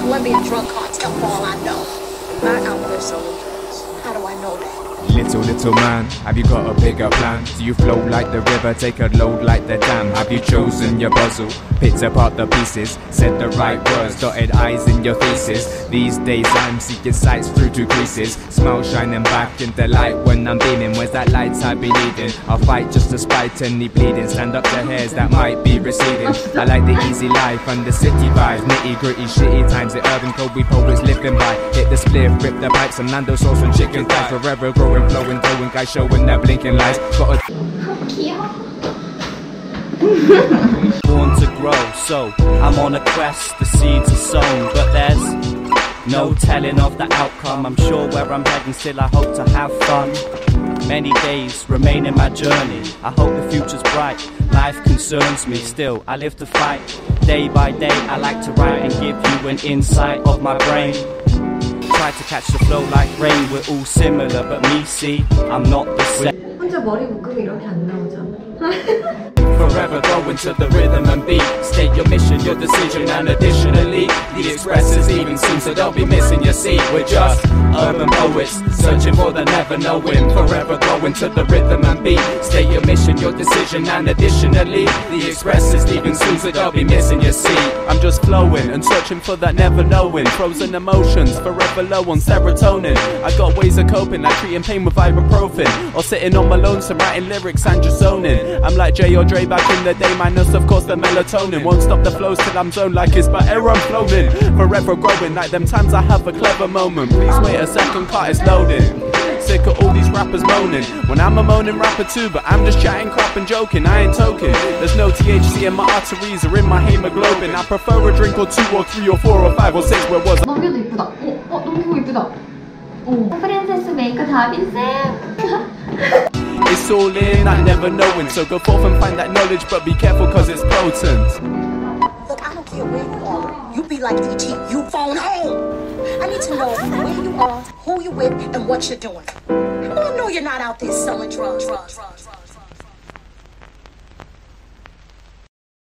Colombian drug cartel for all I know. Not out there selling drugs. How do I know that? Little man, have you got a bigger plan? Do you flow like the river, take a load like the dam? Have you chosen your puzzle, picked apart the pieces, said the right words, dotted I's in your thesis? These days I'm seeking sights through two creases, smile shining back in the light when I'm beaming. Where's that light I've been needing? I'll fight just to spite any bleeding, stand up to hairs that might be receding. I like the easy life and the city vibes, nitty gritty shitty times, the urban code we poets living by. Hit the spliff, rip the pipes, and Nando sauce and chicken thighs, forever growing, flowing, glowing, guys showing their blinking lights. Got a born to grow, so I'm on a quest, the seeds are sown, but there's no telling of the outcome. I'm sure where I'm heading, still I hope to have fun. Many days remain in my journey, I hope the future's bright. Life concerns me, still I live to fight. Day by day I like to write and give you an insight of my brain. Try to catch the flow like rain, we're all similar, but me, see, I'm not the same. 혼자 머리 묶으면 이렇게 안 나오잖아. Forever going to the rhythm and beat. State your mission, your decision, and additionally the express is leaving soon, so don't be missing your seat. We're just urban poets, searching for the never knowing. Forever going to the rhythm and beat. State your mission, your decision, and additionally the express is leaving soon, so don't be missing your seat. I'm just flowing and searching for that never knowing. Frozen emotions, forever low on serotonin. I got ways of coping, like treating pain with ibuprofen, or sitting on my lonesome writing lyrics and just zoning. I'm like Jay or Dre back in the day, minus of course the melatonin. Won't stop the flows till I'm zoned like it's by air I'm floating. Forever growing, like them times I have a clever moment. Please wait a second, car is loading. Sick of all these rappers moaning, when I'm a moaning rapper too, but I'm just chatting crap and joking, I ain't token. There's no THC in my arteries or in my hemoglobin. I prefer a drink or 2 or 3 or 4 or 5 or 6. Where was I? 넘겨도 이쁘다. 너무 이쁘다. 프린세스 메이커 다빈쌤. It's all in, I never knowing, so go forth and find that knowledge, but be careful cause it's potent. Look, I don't care where you are. You be like DT, you phone home. I need to know where you are, who you with, and what you're doing. I want to know you're not out there selling drugs.